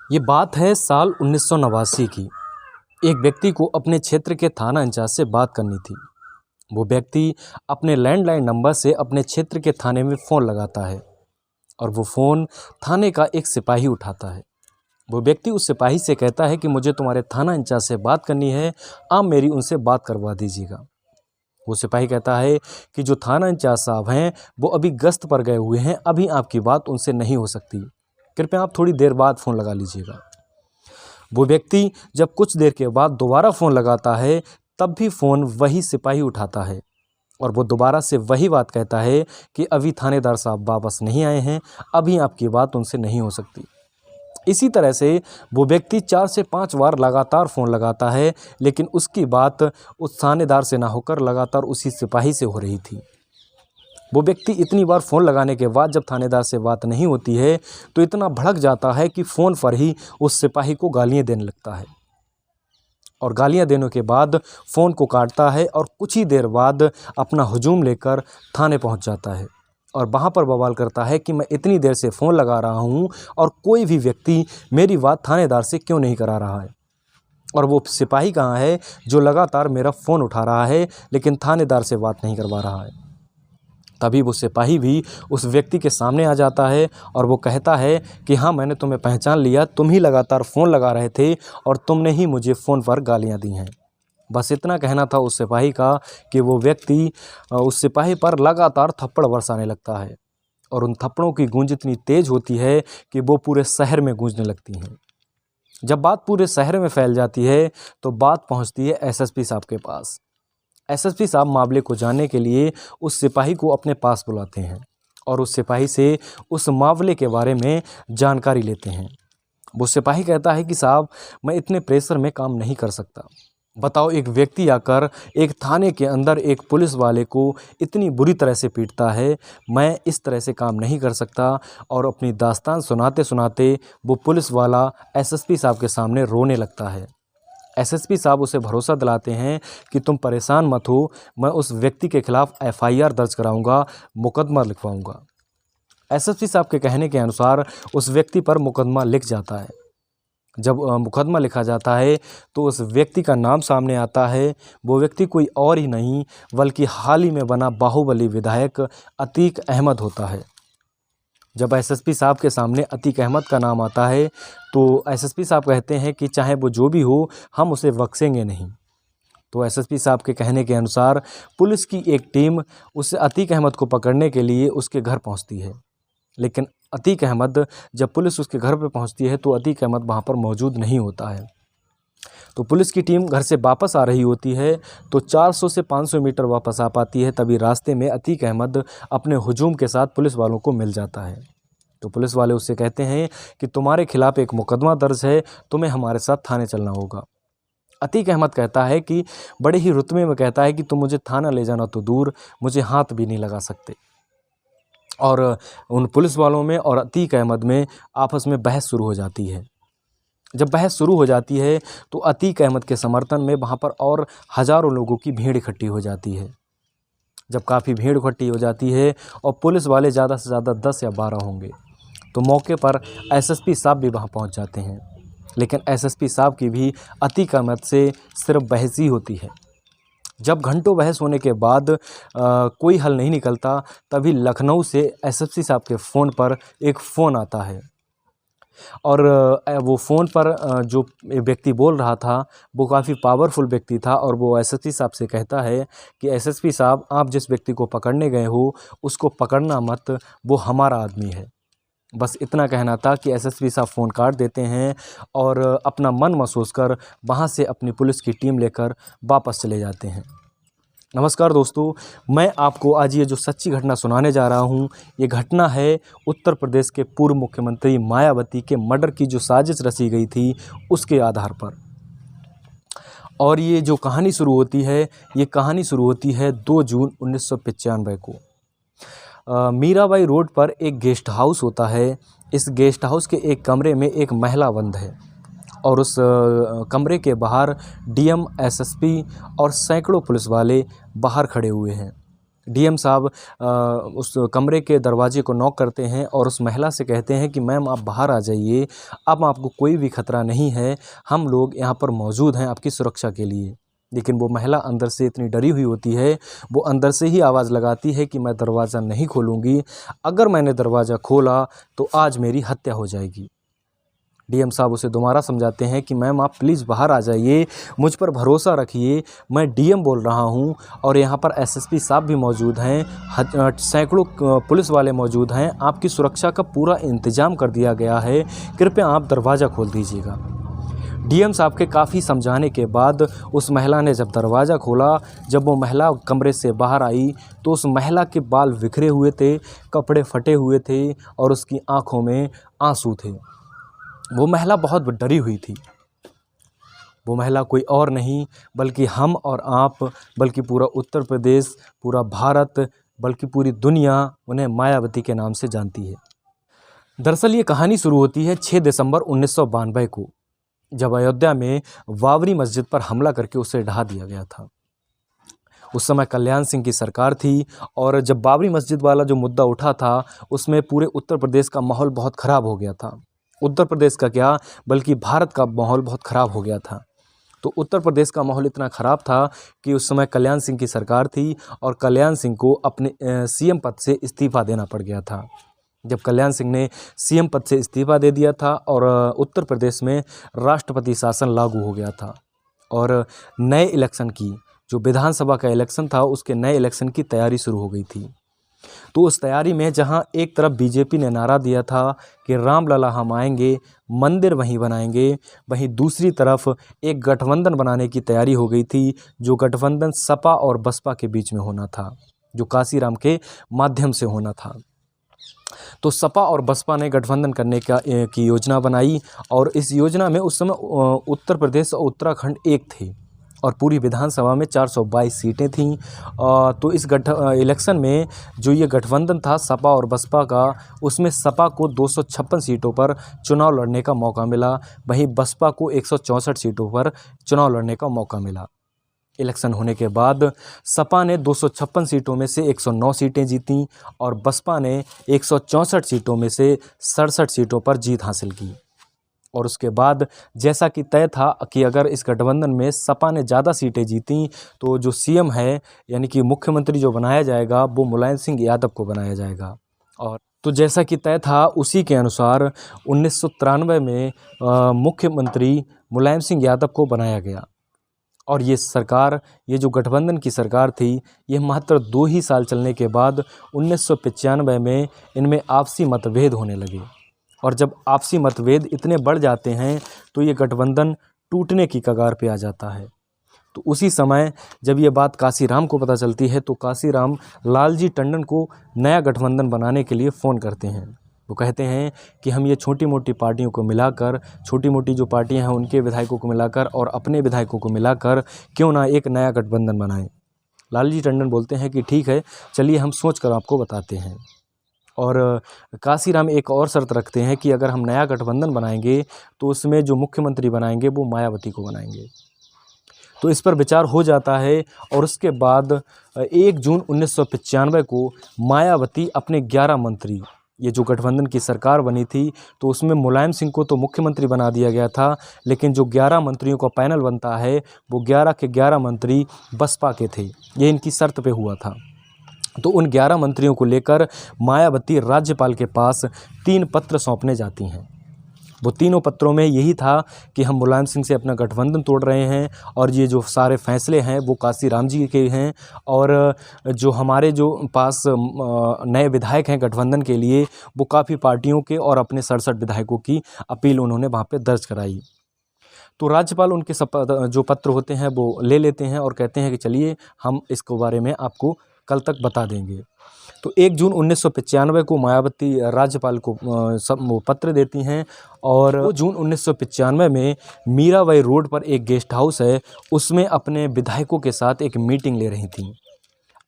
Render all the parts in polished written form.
ये बात है साल 1989 की। एक व्यक्ति को अपने क्षेत्र के थाना इंचार्ज से बात करनी थी। वो व्यक्ति अपने लैंडलाइन नंबर से अपने क्षेत्र के थाने में फ़ोन लगाता है और वो फ़ोन थाने का एक सिपाही उठाता है। वो व्यक्ति उस सिपाही से कहता है कि मुझे तुम्हारे थाना इंचार्ज से बात करनी है, आप मेरी उनसे बात करवा दीजिएगा। वो सिपाही कहता है कि जो थाना इंचार्ज साहब हैं वो अभी गश्त पर गए हुए हैं, अभी आपकी बात उनसे नहीं हो सकती, कृपया आप थोड़ी देर बाद फ़ोन लगा लीजिएगा। वो व्यक्ति जब कुछ देर के बाद दोबारा फ़ोन लगाता है तब भी फ़ोन वही सिपाही उठाता है और वो दोबारा से वही बात कहता है कि अभी थानेदार साहब वापस नहीं आए हैं, अभी आपकी बात उनसे नहीं हो सकती। इसी तरह से वो व्यक्ति 4 से 5 बार लगातार फ़ोन लगाता है, लेकिन उसकी बात उस थानेदार से ना होकर लगातार उसी सिपाही से हो रही थी। वो व्यक्ति इतनी बार फ़ोन लगाने के बाद जब थानेदार से बात नहीं होती है तो इतना भड़क जाता है कि फ़ोन पर ही उस सिपाही को गालियाँ देने लगता है और गालियाँ देने के बाद फ़ोन को काटता है और कुछ ही देर बाद अपना हुजूम लेकर थाने पहुंच जाता है और वहां पर बवाल करता है कि मैं इतनी देर से फ़ोन लगा रहा हूं और कोई भी व्यक्ति मेरी बात थानेदार से क्यों नहीं करा रहा है, और वो सिपाही कहाँ है जो लगातार मेरा फ़ोन उठा रहा है लेकिन थानेदार से बात नहीं करवा रहा है। तभी वो सिपाही भी उस व्यक्ति के सामने आ जाता है और वो कहता है कि हाँ, मैंने तुम्हें पहचान लिया, तुम ही लगातार फ़ोन लगा रहे थे और तुमने ही मुझे फ़ोन पर गालियाँ दी हैं। बस इतना कहना था उस सिपाही का कि वो व्यक्ति उस सिपाही पर लगातार थप्पड़ बरसाने लगता है और उन थप्पड़ों की गूंज इतनी तेज़ होती है कि वो पूरे शहर में गूंजने लगती हैं। जब बात पूरे शहर में फैल जाती है तो बात पहुंचती है एसएसपी साहब के पास। एसएसपी साहब मामले को जानने के लिए उस सिपाही को अपने पास बुलाते हैं और उस सिपाही से उस मामले के बारे में जानकारी लेते हैं। वो सिपाही कहता है कि साहब, मैं इतने प्रेशर में काम नहीं कर सकता। बताओ, एक व्यक्ति आकर एक थाने के अंदर एक पुलिस वाले को इतनी बुरी तरह से पीटता है, मैं इस तरह से काम नहीं कर सकता। और अपनी दास्तान सुनाते सुनाते वो पुलिस वाला एसएसपी साहब के सामने रोने लगता है। एसएसपी साहब उसे भरोसा दिलाते हैं कि तुम परेशान मत हो, मैं उस व्यक्ति के खिलाफ एफआईआर दर्ज कराऊंगा, मुकदमा लिखवाऊंगा। एसएसपी साहब के कहने के अनुसार उस व्यक्ति पर मुकदमा लिख जाता है। जब मुकदमा लिखा जाता है तो उस व्यक्ति का नाम सामने आता है। वो व्यक्ति कोई और ही नहीं बल्कि हाल ही में बना बाहुबली विधायक अतीक अहमद होता है। जब एसएसपी साहब के सामने अतीक अहमद का नाम आता है तो एसएसपी साहब कहते हैं कि चाहे वो जो भी हो, हम उसे बख्शेंगे नहीं। तो एसएसपी साहब के कहने के अनुसार पुलिस की एक टीम उस अतीक अहमद को पकड़ने के लिए उसके घर पहुंचती है, लेकिन अतीक अहमद, जब पुलिस उसके घर पर पहुंचती है तो अतीक अहमद वहां पर मौजूद नहीं होता है। तो पुलिस की टीम घर से वापस आ रही होती है तो 400 से 500 मीटर वापस आ पाती है। तभी रास्ते में अतीक अहमद अपने हुजूम के साथ पुलिस वालों को मिल जाता है। तो पुलिस वाले उससे कहते हैं कि तुम्हारे खिलाफ एक मुकदमा दर्ज है, तुम्हें हमारे साथ थाने चलना होगा। अतीक अहमद कहता है कि बड़े ही रुतबे में कहता है कि तुम मुझे थाना ले जाना तो दूर, मुझे हाथ भी नहीं लगा सकते। और उन पुलिस वालों में और अतीक अहमद में आपस में बहस शुरू हो जाती है। जब बहस शुरू हो जाती है तो अतीक अहमद के समर्थन में वहाँ पर और हज़ारों लोगों की भीड़ इकट्ठी हो जाती है। जब काफ़ी भीड़ इकट्ठी हो जाती है और पुलिस वाले ज़्यादा से ज़्यादा 10 या 12 होंगे तो मौके पर एसएसपी साहब भी वहाँ पहुँच जाते हैं, लेकिन एसएसपी साहब की भी अतीक अहमद से सिर्फ बहस ही होती है। जब घंटों बहस होने के बाद कोई हल नहीं निकलता, तभी लखनऊ से एसएसपी साहब के फ़ोन पर एक फ़ोन आता है और वो फ़ोन पर जो व्यक्ति बोल रहा था वो काफ़ी पावरफुल व्यक्ति था और वो एसएसपी साहब से कहता है कि एसएसपी साहब, आप जिस व्यक्ति को पकड़ने गए हो उसको पकड़ना मत, वो हमारा आदमी है। बस इतना कहना था कि एसएसपी साहब फ़ोन काट देते हैं और अपना मन महसूस कर वहाँ से अपनी पुलिस की टीम लेकर वापस चले जाते हैं। नमस्कार दोस्तों, मैं आपको आज ये जो सच्ची घटना सुनाने जा रहा हूँ, ये घटना है उत्तर प्रदेश के पूर्व मुख्यमंत्री मायावती के मर्डर की जो साजिश रची गई थी उसके आधार पर। और ये जो कहानी शुरू होती है, ये कहानी शुरू होती है 2 जून 1995 को। मीराबाई रोड पर एक गेस्ट हाउस होता है। इस गेस्ट हाउस के एक कमरे में एक महिला बंद है और उस कमरे के बाहर डीएम, एसएसपी और सैकड़ों पुलिस वाले बाहर खड़े हुए हैं। डीएम साहब उस कमरे के दरवाजे को नॉक करते हैं और उस महिला से कहते हैं कि मैम आप बाहर आ जाइए, अब आपको कोई भी खतरा नहीं है, हम लोग यहाँ पर मौजूद हैं आपकी सुरक्षा के लिए। लेकिन वो महिला अंदर से इतनी डरी हुई होती है, वो अंदर से ही आवाज़ लगाती है कि मैं दरवाज़ा नहीं खोलूँगी, अगर मैंने दरवाज़ा खोला तो आज मेरी हत्या हो जाएगी। डीएम साहब उसे दोबारा समझाते हैं कि मैम आप प्लीज़ बाहर आ जाइए, मुझ पर भरोसा रखिए, मैं डीएम बोल रहा हूं और यहाँ पर एसएसपी साहब भी मौजूद हैं, सैकड़ों पुलिस वाले मौजूद हैं, आपकी सुरक्षा का पूरा इंतजाम कर दिया गया है, कृपया आप दरवाज़ा खोल दीजिएगा। डीएम साहब के काफ़ी समझाने के बाद उस महिला ने जब दरवाज़ा खोला, जब वो महिला कमरे से बाहर आई तो उस महिला के बाल बिखरे हुए थे, कपड़े फटे हुए थे और उसकी आँखों में आंसू थे। वो महिला बहुत डरी हुई थी। वो महिला कोई और नहीं बल्कि हम और आप, बल्कि पूरा उत्तर प्रदेश, पूरा भारत, बल्कि पूरी दुनिया उन्हें मायावती के नाम से जानती है। दरअसल ये कहानी शुरू होती है 6 दिसंबर 1992 को, जब अयोध्या में बाबरी मस्जिद पर हमला करके उसे ढहा दिया गया था। उस समय कल्याण सिंह की सरकार थी और जब बाबरी मस्जिद वाला जो मुद्दा उठा था उसमें पूरे उत्तर प्रदेश का माहौल बहुत ख़राब हो गया था। उत्तर प्रदेश का क्या बल्कि भारत का माहौल बहुत ख़राब हो गया था। तो उत्तर प्रदेश का माहौल इतना ख़राब था कि उस समय कल्याण सिंह की सरकार थी और कल्याण सिंह को अपने सीएम पद से इस्तीफ़ा देना पड़ गया था। जब कल्याण सिंह ने सीएम पद से इस्तीफ़ा दे दिया था और उत्तर प्रदेश में राष्ट्रपति शासन लागू हो गया था और नए इलेक्शन की, जो विधानसभा का इलेक्शन था, उसके नए इलेक्शन की तैयारी शुरू हो गई थी। तो उस तैयारी में जहां एक तरफ बीजेपी ने नारा दिया था कि रामलला हम आएंगे, मंदिर वहीं बनाएंगे, वहीं दूसरी तरफ एक गठबंधन बनाने की तैयारी हो गई थी, जो गठबंधन सपा और बसपा के बीच में होना था, जो काशीराम के माध्यम से होना था। तो सपा और बसपा ने गठबंधन करने की योजना बनाई और इस योजना में उस समय उत्तर प्रदेश और उत्तराखंड एक थे और पूरी विधानसभा में 422 सीटें थीं। तो इस इलेक्शन में जो ये गठबंधन था सपा और बसपा का, उसमें सपा को 256 सीटों पर चुनाव लड़ने का मौका मिला, वहीं बसपा को 164 सीटों पर चुनाव लड़ने का मौका मिला। इलेक्शन होने के बाद सपा ने 256 सीटों में से 109 सीटें जीतीं और बसपा ने 164 सीटों में से 67 सीटों पर जीत हासिल की। और उसके बाद जैसा कि तय था कि अगर इस गठबंधन में सपा ने ज़्यादा सीटें जीतीं तो जो सीएम है, यानी कि मुख्यमंत्री जो बनाया जाएगा, वो मुलायम सिंह यादव को बनाया जाएगा। और तो जैसा कि तय था उसी के अनुसार 1993 में मुख्यमंत्री मुलायम सिंह यादव को बनाया गया। और ये सरकार, ये जो गठबंधन की सरकार थी, ये मात्र 2 ही साल चलने के बाद 1995 में इनमें आपसी मतभेद होने लगे। और जब आपसी मतभेद इतने बढ़ जाते हैं तो ये गठबंधन टूटने की कगार पे आ जाता है। तो उसी समय जब ये बात काशीराम को पता चलती है तो काशीराम लालजी टंडन को नया गठबंधन बनाने के लिए फ़ोन करते हैं। वो कहते हैं कि हम ये छोटी मोटी पार्टियों को मिलाकर, छोटी मोटी जो पार्टियां हैं उनके विधायकों को मिलाकर और अपने विधायकों को मिलाकर क्यों ना एक नया गठबंधन बनाएं। लालजी टंडन बोलते हैं कि ठीक है, चलिए हम सोच कर आपको बताते हैं। और काशीराम एक और शर्त रखते हैं कि अगर हम नया गठबंधन बनाएंगे तो उसमें जो मुख्यमंत्री बनाएंगे वो मायावती को बनाएंगे। तो इस पर विचार हो जाता है और उसके बाद 1 जून 1995 को मायावती अपने 11 मंत्री, ये जो गठबंधन की सरकार बनी थी तो उसमें मुलायम सिंह को तो मुख्यमंत्री बना दिया गया था, लेकिन जो 11 मंत्रियों का पैनल बनता है वो 11 के 11 मंत्री बसपा के थे। ये इनकी शर्त पे हुआ था। तो उन 11 मंत्रियों को लेकर मायावती राज्यपाल के पास 3 पत्र सौंपने जाती हैं। वो तीनों पत्रों में यही था कि हम मुलायम सिंह से अपना गठबंधन तोड़ रहे हैं और ये जो सारे फैसले हैं वो काशीराम जी के हैं और जो हमारे जो पास नए विधायक हैं गठबंधन के लिए वो काफ़ी पार्टियों के और अपने 67 विधायकों की अपील उन्होंने वहाँ पे दर्ज कराई। तो राज्यपाल उनके जो पत्र होते हैं वो ले लेते हैं और कहते हैं कि चलिए हम इसके बारे में आपको कल तक बता देंगे। तो 1 जून 1995 को मायावती राज्यपाल को वो पत्र देती हैं और 2 जून 1995 में मीराबाई रोड पर एक गेस्ट हाउस है, उसमें अपने विधायकों के साथ एक मीटिंग ले रही थी।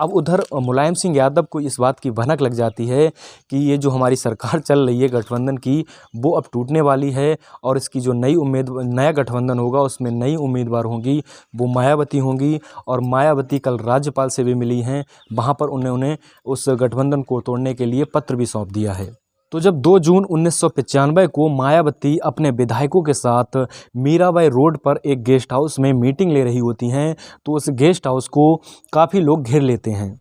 अब उधर मुलायम सिंह यादव को इस बात की भनक लग जाती है कि ये जो हमारी सरकार चल रही है गठबंधन की, वो अब टूटने वाली है और इसकी जो नया गठबंधन होगा उसमें नई उम्मीदवार होंगी, वो मायावती होंगी। और मायावती कल राज्यपाल से भी मिली हैं, वहाँ पर उन्होंने उस गठबंधन को तोड़ने के लिए पत्र भी सौंप दिया है। तो जब 2 जून 1995 को मायावती अपने विधायकों के साथ मीराबाई रोड पर एक गेस्ट हाउस में मीटिंग ले रही होती हैं, तो उस गेस्ट हाउस को काफ़ी लोग घेर लेते हैं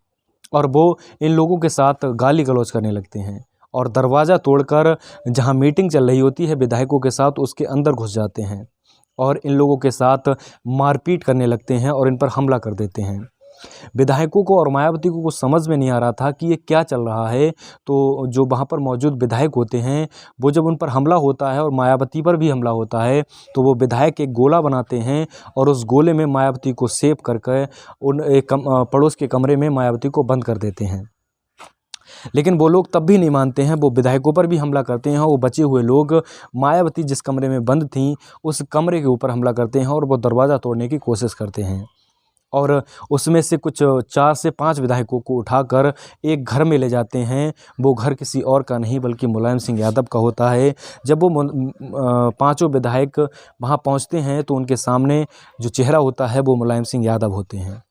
और वो इन लोगों के साथ गाली गलौज करने लगते हैं और दरवाज़ा तोड़कर जहां मीटिंग चल रही होती है विधायकों के साथ, उसके अंदर घुस जाते हैं और इन लोगों के साथ मारपीट करने लगते हैं और इन पर हमला कर देते हैं। विधायकों को और मायावती को कुछ समझ में नहीं आ रहा था कि ये क्या चल रहा है। तो जो वहाँ पर मौजूद विधायक होते हैं, वो जब उन पर हमला होता है और मायावती पर भी हमला होता है, तो वो विधायक एक गोला बनाते हैं और उस गोले में मायावती को सेव करके पड़ोस के कमरे में मायावती को बंद कर देते हैं। लेकिन वो लोग तब भी नहीं मानते हैं, वो विधायकों पर भी हमला करते हैं। वो बचे हुए लोग मायावती जिस कमरे में बंद थीं, उस कमरे के ऊपर हमला करते हैं और वो दरवाज़ा तोड़ने की कोशिश करते हैं और उसमें से कुछ 4 से 5 विधायकों को उठाकर एक घर में ले जाते हैं। वो घर किसी और का नहीं बल्कि मुलायम सिंह यादव का होता है। जब वो पाँचों विधायक वहाँ पहुँचते हैं तो उनके सामने जो चेहरा होता है वो मुलायम सिंह यादव होते हैं।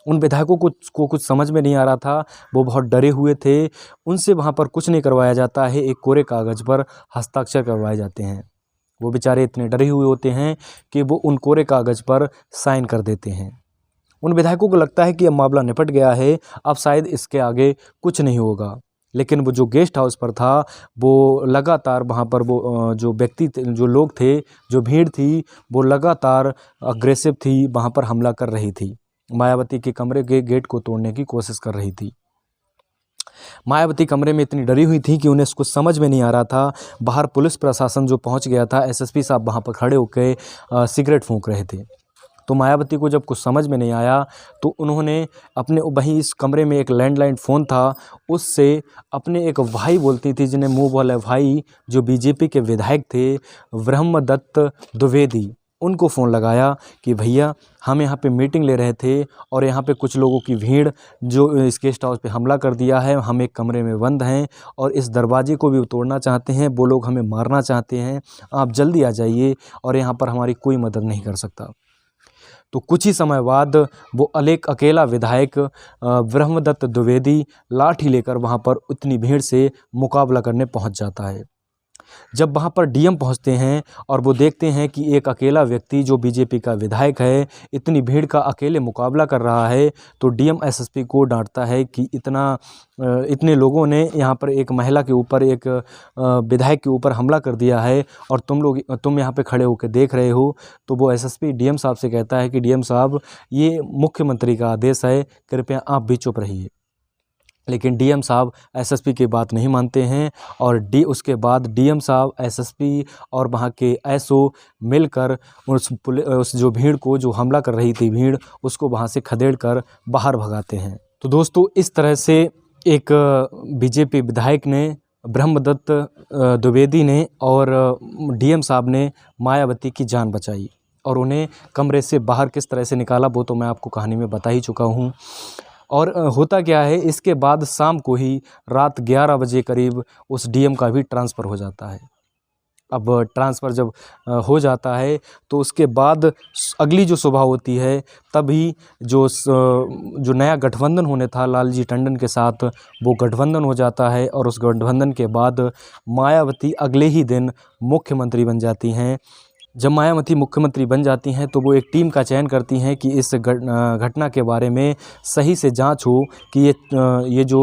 उन विधायकों को कुछ समझ में नहीं आ रहा था, वो बहुत डरे हुए थे। उनसे वहाँ पर कुछ नहीं करवाया जाता है, एक कोरे कागज़ पर हस्ताक्षर करवाए जाते हैं। वो बेचारे इतने डरे हुए होते हैं कि वो उन कोरे कागज़ पर साइन कर देते हैं। उन विधायकों को लगता है कि अब मामला निपट गया है, अब शायद इसके आगे कुछ नहीं होगा। लेकिन वो जो गेस्ट हाउस पर था, वो लगातार वहाँ पर वो जो व्यक्ति जो लोग थे, जो भीड़ थी, वो लगातार अग्रेसिव थी, वहाँ पर हमला कर रही थी। मायावती के कमरे के गेट को तोड़ने की कोशिश कर रही थी। मायावती कमरे में इतनी डरी हुई थी कि उन्हें कुछ समझ में नहीं आ रहा था। बाहर पुलिस प्रशासन जो पहुंच गया था, एसएसपी साहब वहां पर खड़े होकर सिगरेट फूंक रहे थे। तो मायावती को जब कुछ समझ में नहीं आया तो उन्होंने अपने वहीं इस कमरे में एक लैंडलाइन फ़ोन था, उससे अपने एक भाई बोलती थी जिन्हें मुँह वाले भाई, जो बीजेपी के विधायक थे ब्रह्मदत्त द्विवेदी, उनको फ़ोन लगाया कि भैया हम यहाँ पे मीटिंग ले रहे थे और यहाँ पे कुछ लोगों की भीड़ जो इस गेस्ट हाउस पे हमला कर दिया है, हम एक कमरे में बंद हैं और इस दरवाजे को भी तोड़ना चाहते हैं, वो लोग हमें मारना चाहते हैं, आप जल्दी आ जाइए और यहाँ पर हमारी कोई मदद नहीं कर सकता। तो कुछ ही समय बाद वो अकेला विधायक ब्रह्मदत्त द्विवेदी लाठी लेकर वहाँ पर इतनी भीड़ से मुकाबला करने पहुँच जाता है। जब वहाँ पर डीएम पहुँचते हैं और वो देखते हैं कि एक अकेला व्यक्ति जो बीजेपी का विधायक है इतनी भीड़ का अकेले मुकाबला कर रहा है, तो डीएम एसएसपी को डांटता है कि इतने लोगों ने यहाँ पर एक महिला के ऊपर, एक विधायक के ऊपर हमला कर दिया है और तुम यहाँ पे खड़े होकर देख रहे हो। तो वो एसएसपी डीएम साहब से कहता है कि डीएम साहब, ये मुख्यमंत्री का आदेश है, कृपया आप भी चुप रहिए। लेकिन डीएम साहब एसएसपी की बात नहीं मानते हैं और उसके बाद डीएम साहब, एसएसपी और वहाँ के एसओ मिलकर उस जो भीड़ को, जो हमला कर रही थी भीड़, उसको वहाँ से खदेड़ कर बाहर भगाते हैं। तो दोस्तों, इस तरह से एक बीजेपी विधायक ने, ब्रह्मदत्त द्विवेदी ने और डीएम साहब ने मायावती की जान बचाई और उन्हें कमरे से बाहर किस तरह से निकाला वो तो मैं आपको कहानी में बता ही चुका हूँ। और होता क्या है, इसके बाद शाम को ही रात 11 बजे करीब उस डीएम का भी ट्रांसफ़र हो जाता है। अब ट्रांसफ़र जब हो जाता है तो उसके बाद अगली जो सुबह होती है, तभी जो नया गठबंधन होने था लालजी टंडन के साथ, वो गठबंधन हो जाता है और उस गठबंधन के बाद मायावती अगले ही दिन मुख्यमंत्री बन जाती हैं। जब मायावती मुख्यमंत्री बन जाती हैं तो वो एक टीम का चयन करती हैं कि इस घटना के बारे में सही से जांच हो कि ये जो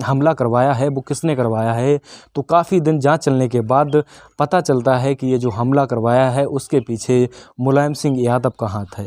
हमला करवाया है वो किसने करवाया है। तो काफ़ी दिन जांच चलने के बाद पता चलता है कि ये जो हमला करवाया है उसके पीछे मुलायम सिंह यादव का हाथ है।